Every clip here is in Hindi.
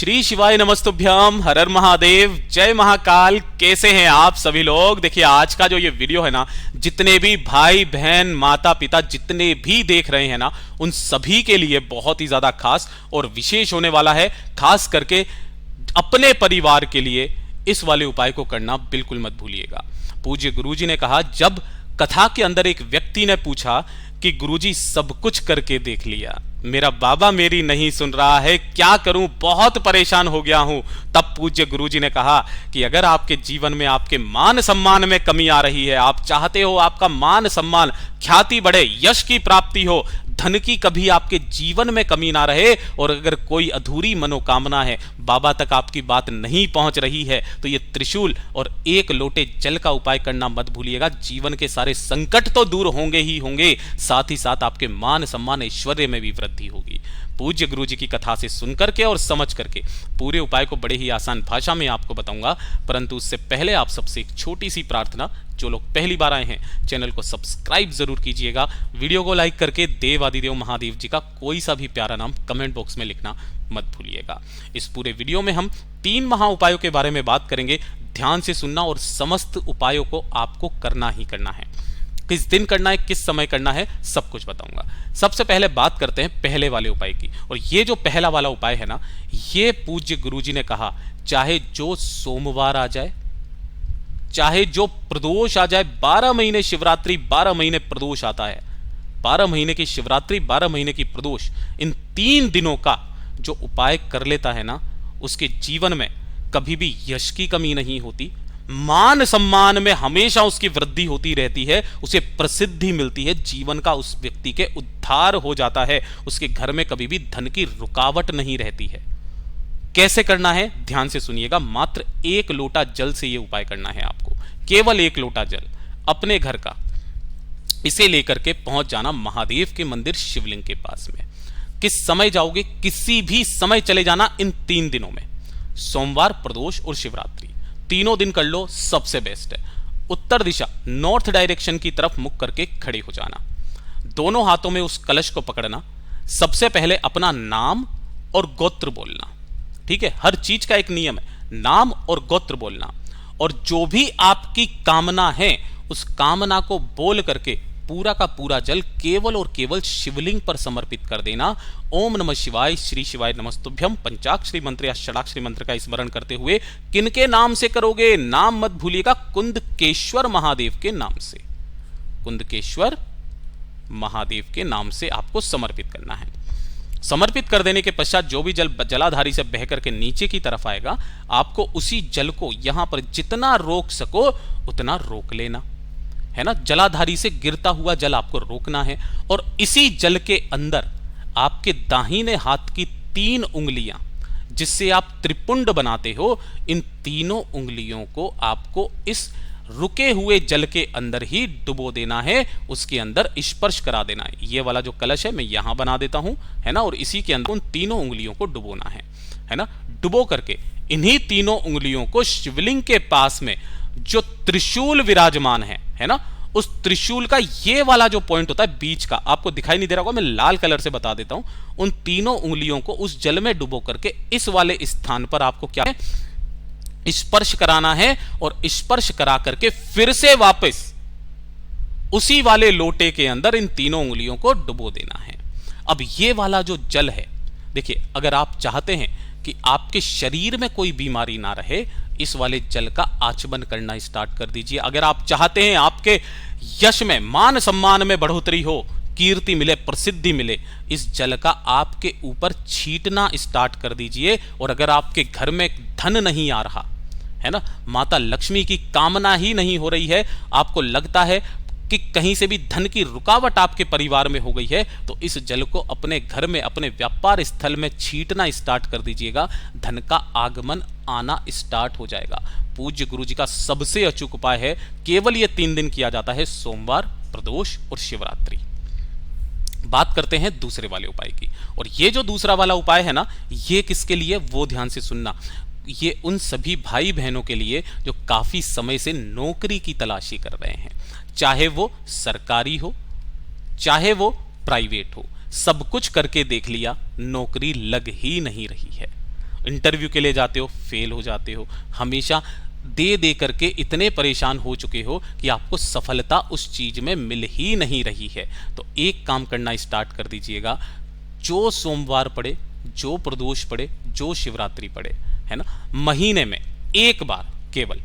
श्री शिवाय नमस्तुभ्यम, हर हर महादेव, जय महाकाल। कैसे हैं आप सभी लोग? देखिए आज का जो ये वीडियो है ना, जितने भी भाई बहन माता पिता जितने भी देख रहे हैं ना, उन सभी के लिए बहुत ही ज्यादा खास और विशेष होने वाला है। खास करके अपने परिवार के लिए इस वाले उपाय को करना बिल्कुल मत भूलिएगा। पूज्य गुरुजी ने कहा, जब कथा के अंदर एक व्यक्ति ने पूछा कि गुरुजी सब कुछ करके देख लिया, मेरा बाबा मेरी नहीं सुन रहा है, क्या करूं, बहुत परेशान हो गया हूं। तब पूज्य गुरुजी ने कहा कि अगर आपके जीवन में आपके मान सम्मान में कमी आ रही है, आप चाहते हो आपका मान सम्मान ख्याति बढ़े, यश की प्राप्ति हो, धन की कभी आपके जीवन में कमी ना रहे, और अगर कोई अधूरी मनोकामना है, बाबा तक आपकी बात नहीं पहुंच रही है, तो ये त्रिशूल और एक लोटे जल का उपाय करना मत भूलिएगा। जीवन के सारे संकट तो दूर होंगे ही होंगे, साथ ही साथ आपके मान सम्मान ऐश्वर्य में भी वृद्धि होगी। पूज्य गुरुजी की कथा से सुनकर के और समझ करके पूरे उपाय को बड़े ही आसान भाषा में आपको बताऊंगा, परंतु उससे पहले आप सबसे एक छोटी सी प्रार्थना, जो लोग पहली बार आए हैं चैनल को सब्सक्राइब जरूर कीजिएगा, वीडियो को लाइक करके देवादिदेव महादेव जी का कोई सा भी प्यारा नाम कमेंट बॉक्स में लिखना मत भूलिएगा। इस पूरे वीडियो में हम 3 महा उपायों के बारे में बात करेंगे। ध्यान से सुनना और समस्त उपायों को आपको करना ही करना है। किस दिन करना है, किस समय करना है, सब कुछ बताऊंगा। सबसे पहले बात करते हैं पहले वाले उपाय की। और ये जो पहला वाला उपाय है ना, ये पूज्य गुरुजी ने कहा, चाहे जो सोमवार आ जाए, चाहे जो प्रदोष आ जाए, 12 महीने शिवरात्रि, 12 महीने प्रदोष आता है, 12 महीने की शिवरात्रि, 12 महीने की प्रदोष, इन 3 दिनों का जो उपाय कर लेता है ना, उसके जीवन में कभी भी यश की कमी नहीं होती, मान सम्मान में हमेशा उसकी वृद्धि होती रहती है, उसे प्रसिद्धि मिलती है, जीवन का उस व्यक्ति के उद्धार हो जाता है, उसके घर में कभी भी धन की रुकावट नहीं रहती है। कैसे करना है ध्यान से सुनिएगा। मात्र 1 लोटा जल से यह उपाय करना है आपको, केवल 1 लोटा जल अपने घर का। इसे लेकर के पहुंच जाना महादेव के मंदिर शिवलिंग के पास में। किस समय जाओगे? किसी भी समय चले जाना इन 3 दिनों में, सोमवार, प्रदोष और शिवरात्रि, तीनों दिन कर लो, सबसे बेस्ट है। उत्तर दिशा, नॉर्थ डायरेक्शन की तरफ मुख करके खड़े हो जाना, दोनों हाथों में उस कलश को पकड़ना, सबसे पहले अपना नाम और गोत्र बोलना। ठीक है, हर चीज का एक नियम है, नाम और गोत्र बोलना, और जो भी आपकी कामना है उस कामना को बोल करके पूरा का पूरा जल केवल और केवल शिवलिंग पर समर्पित कर देना। ओम नमः शिवाय, श्री शिवाय नमस्तुभ्यम, पंचाक्षरी मंत्र या षडाक्षरी मंत्र का स्मरण करते हुए किनके नाम से करोगे? नाम मत भूलिएगा, कुंदकेश्वर महादेव के नाम से, कुंदकेश्वर महादेव के नाम से आपको समर्पित करना है। समर्पित कर देने के पश्चात जो भी जल जलाधारी से बह करके नीचे की तरफ आएगा, आपको उसी जल को यहां पर जितना रोक सको उतना रोक लेना है ना। जलाधारी से गिरता हुआ जल आपको रोकना है, और इसी जल के अंदर आपके दाहिने हाथ की 3 उंगलियां, जिससे आप त्रिपुंड बनाते हो, इन तीनों उंगलियों को आपको इस रुके हुए जल के अंदर ही डुबो देना है, उसके अंदर स्पर्श करा देना है। ये वाला जो कलश है मैं यहां बना देता हूं, है ना, और इसी के अंदर उन तीनों उंगलियों को डुबोना है ना। डुबो करके इन्हीं तीनों उंगलियों को शिवलिंग के पास में जो त्रिशूल विराजमान है ना, उस त्रिशूल का ये वाला जो पॉइंट होता है बीच का, आपको दिखाई नहीं दे रहा होगा, मैं लाल कलर से बता देता हूं। उन तीनों उंगलियों को उस जल में डुबो करके इस वाले स्थान पर आपको क्या है, स्पर्श कराना है, और स्पर्श करा करके फिर से वापस उसी वाले लोटे के अंदर इन तीनों उंगलियों को डुबो देना है। अब ये वाला जो जल है, देखिए, अगर आप चाहते हैं कि आपके शरीर में कोई बीमारी ना रहे, इस वाले जल का आचमन करना स्टार्ट कर दीजिए। अगर आप चाहते हैं आपके यश में, मान सम्मान में बढ़ोतरी हो, कीर्ति मिले, प्रसिद्धि मिले, इस जल का आपके ऊपर छींटना स्टार्ट कर दीजिए। और अगर आपके घर में धन नहीं आ रहा है ना, माता लक्ष्मी की कामना ही नहीं हो रही है, आपको लगता है कि कहीं से भी धन की रुकावट आपके परिवार में हो गई है, तो इस जल को अपने घर में, अपने व्यापार स्थल में छींटना स्टार्ट कर दीजिएगा। धन का आगमन आना स्टार्ट हो जाएगा। पूज्य गुरुजी का सबसे अचूक उपाय है, केवल ये 3 दिन किया जाता है, सोमवार, प्रदोष और शिवरात्रि। बात करते हैं दूसरे वाले उपाय की। और ये जो दूसरा वाला उपाय है ना, ये किसके लिए, वो ध्यान से सुनना। ये उन सभी भाई बहनों के लिए जो काफी समय से नौकरी की तलाशी कर रहे हैं, चाहे वो सरकारी हो चाहे वो प्राइवेट हो, सब कुछ करके देख लिया, नौकरी लग ही नहीं रही है। इंटरव्यू के लिए जाते हो फेल हो जाते हो, हमेशा दे दे करके इतने परेशान हो चुके हो कि आपको सफलता उस चीज में मिल ही नहीं रही है। तो एक काम करना स्टार्ट कर दीजिएगा, जो सोमवार पड़े, जो प्रदोष पड़े, जो शिवरात्रि पड़े, है ना, महीने में एक बार केवल।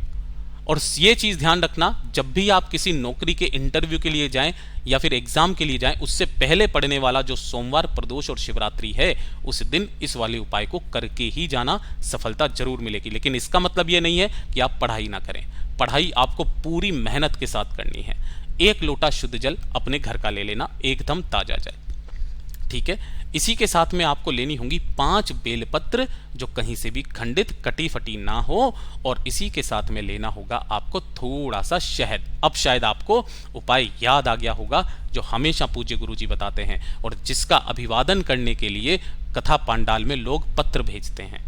और ये चीज ध्यान रखना, जब भी आप किसी नौकरी के इंटरव्यू के लिए जाएं या फिर एग्जाम के लिए जाएं, उससे पहले पड़ने वाला जो सोमवार, प्रदोष और शिवरात्रि है, उस दिन इस वाले उपाय को करके ही जाना, सफलता जरूर मिलेगी। लेकिन इसका मतलब ये नहीं है कि आप पढ़ाई ना करें, पढ़ाई आपको पूरी मेहनत के साथ करनी है। एक लोटा शुद्ध जल अपने घर का ले लेना, एकदम ताजा जल, ठीक है। इसी के साथ में आपको लेनी होंगी 5 बेलपत्र जो कहीं से भी खंडित कटी फटी ना हो, और इसी के साथ में लेना होगा आपको थोड़ा सा शहद। अब शायद आपको उपाय याद आ गया होगा जो हमेशा पूज्य गुरुजी बताते हैं और जिसका अभिवादन करने के लिए कथा पांडाल में लोग पत्र भेजते हैं।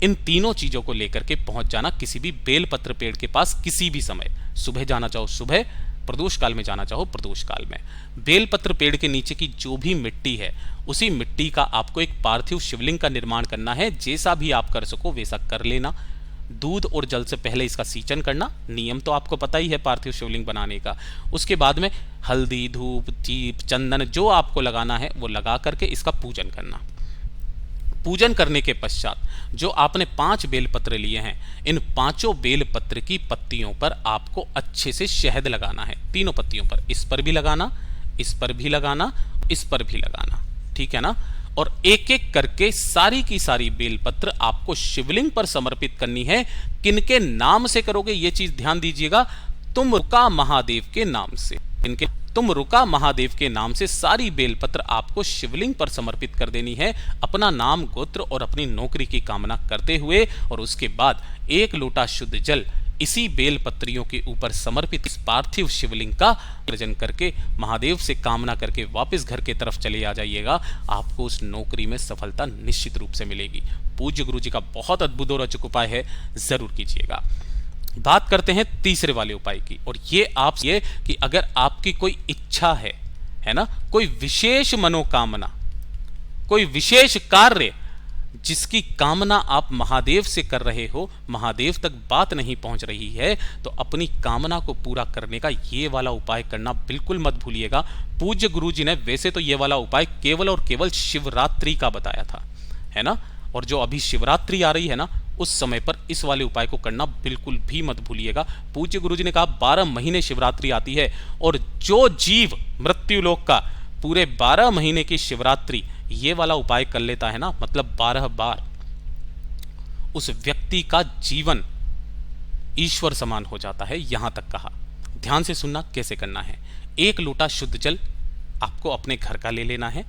इन तीनों चीजों को लेकर के पहुंच जाना किसी भी बेलपत्र पेड़ के पास किसी भी समय, सुबह जाना चाहो सुबह, प्रदोष काल में जाना चाहो प्रदोष काल में। बेलपत्र पेड़ के नीचे की जो भी मिट्टी है, उसी मिट्टी का आपको एक पार्थिव शिवलिंग का निर्माण करना है। जैसा भी आप कर सको वैसा कर लेना। दूध और जल से पहले इसका सींचन करना, नियम तो आपको पता ही है पार्थिव शिवलिंग बनाने का। उसके बाद में हल्दी, धूप, दीप, चंदन जो आपको लगाना है वो लगा करके इसका पूजन करना। पूजन करने के पश्चात जो आपने 5 बेलपत्र लिए हैं, इन 5 बेलपत्र की पत्तियों पर आपको अच्छे से शहद लगाना है। तीनों पत्तियों पर, इस पर भी लगाना, इस पर भी लगाना, इस पर भी लगाना, ठीक है ना। और एक एक करके सारी की सारी बेलपत्र आपको शिवलिंग पर समर्पित करनी है। किनके नाम से करोगे ये चीज ध्यान दीजिएगा, तुम रुका महादेव के नाम से। इनके तुम रुका महादेव के नाम से सारी बेलपत्र आपको शिवलिंग पर समर्पित कर देनी है, अपना नाम, गोत्र और अपनी नौकरी की कामना करते हुए। और उसके बाद 1 लोटा शुद्ध जल इसी बेलपत्रियों के ऊपर समर्पित इस पार्थिव शिवलिंग का विसर्जन करके महादेव से कामना करके वापस घर के तरफ चले आ जाइएगा। आपको उस नौकरी में सफलता निश्चित रूप से मिलेगी। पूज्य गुरु जी का बहुत अद्भुत और अचूक उपाय है, जरूर कीजिएगा। बात करते हैं तीसरे वाले उपाय की, और ये कि अगर आपकी कोई इच्छा है ना, कोई विशेष मनोकामना, कोई विशेष कार्य जिसकी कामना आप महादेव से कर रहे हो, महादेव तक बात नहीं पहुंच रही है, तो अपनी कामना को पूरा करने का ये वाला उपाय करना बिल्कुल मत भूलिएगा। पूज्य गुरु जी ने वैसे तो ये वाला उपाय केवल और केवल शिवरात्रि का बताया था, है ना, और जो अभी शिवरात्रि आ रही है ना, उस समय पर इस वाले उपाय को करना बिल्कुल भी मत भूलिएगा। पूज्य गुरुजी ने कहा 12 महीने शिवरात्रि आती है, और जो जीव मृत्यु लोक का पूरे 12 महीने की शिवरात्रि ये वाला उपाय कर लेता है ना, मतलब 12 बार, उस व्यक्ति का जीवन ईश्वर समान हो जाता है, यहां तक कहा। ध्यान से सुनना कैसे करना है। 1 लोटा शुद्ध जल आपको अपने घर का ले लेना है।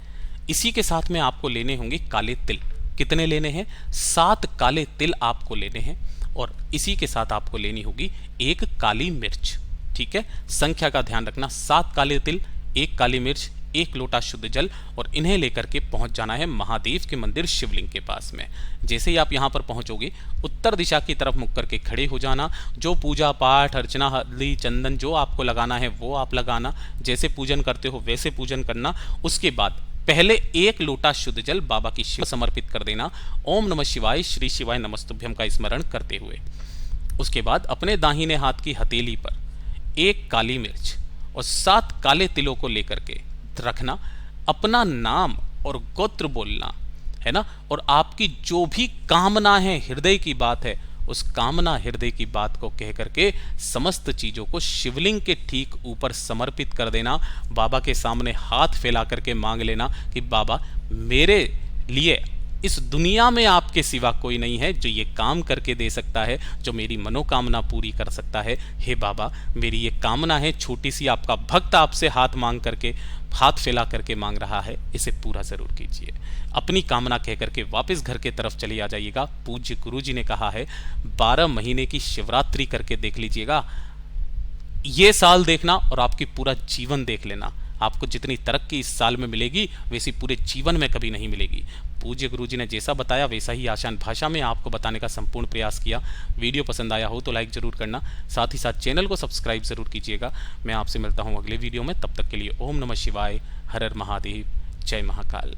इसी के साथ में आपको लेने होंगे काले तिल। कितने लेने हैं? 7 काले तिल आपको लेने हैं। और इसी के साथ आपको लेनी होगी 1 काली मिर्च, ठीक है। संख्या का ध्यान रखना, 7 काले तिल, 1 काली मिर्च, 1 लोटा शुद्ध जल, और इन्हें लेकर के पहुंच जाना है महादेव के मंदिर शिवलिंग के पास में। जैसे ही आप यहां पर पहुंचोगे, उत्तर दिशा की तरफ मुख करके खड़े हो जाना। जो पूजा पाठ, अर्चना, हल्दी, चंदन जो आपको लगाना है वो आप लगाना, जैसे पूजन करते हो वैसे पूजन करना। उसके बाद पहले 1 लोटा शुद्ध जल बाबा की शिव समर्पित कर देना, ओम नमः शिवाय, श्री शिवाय नमस्तुभ्यम का स्मरण करते हुए। उसके बाद अपने दाहिने हाथ की हथेली पर 1 काली मिर्च और 7 काले तिलों को लेकर के रखना, अपना नाम और गोत्र बोलना, है ना, और आपकी जो भी कामना है, हृदय की बात है, उस कामना हृदय की बात को कह करके समस्त चीजों को शिवलिंग के ठीक ऊपर समर्पित कर देना। बाबा के सामने हाथ फैला करके मांग लेना कि बाबा, मेरे लिए इस दुनिया में आपके सिवा कोई नहीं है जो ये काम करके दे सकता है, जो मेरी मनोकामना पूरी कर सकता है। हे बाबा, मेरी ये कामना है, छोटी सी, आपका भक्त आपसे हाथ फैला करके मांग रहा है, इसे पूरा जरूर कीजिए। अपनी कामना कह करके वापस घर के तरफ चले आ जाइएगा। पूज्य गुरुजी ने कहा है 12 महीने की शिवरात्रि करके देख लीजिएगा। ये साल देखना और आपकी पूरा जीवन देख लेना। आपको जितनी तरक्की इस साल में मिलेगी वैसी पूरे जीवन में कभी नहीं मिलेगी। पूज्य गुरुजी ने जैसा बताया वैसा ही आसान भाषा में आपको बताने का संपूर्ण प्रयास किया। वीडियो पसंद आया हो तो लाइक जरूर करना, साथ ही साथ चैनल को सब्सक्राइब जरूर कीजिएगा। मैं आपसे मिलता हूं अगले वीडियो में, तब तक के लिए ओम नमः शिवाय, हर हर महादेव, जय महाकाल।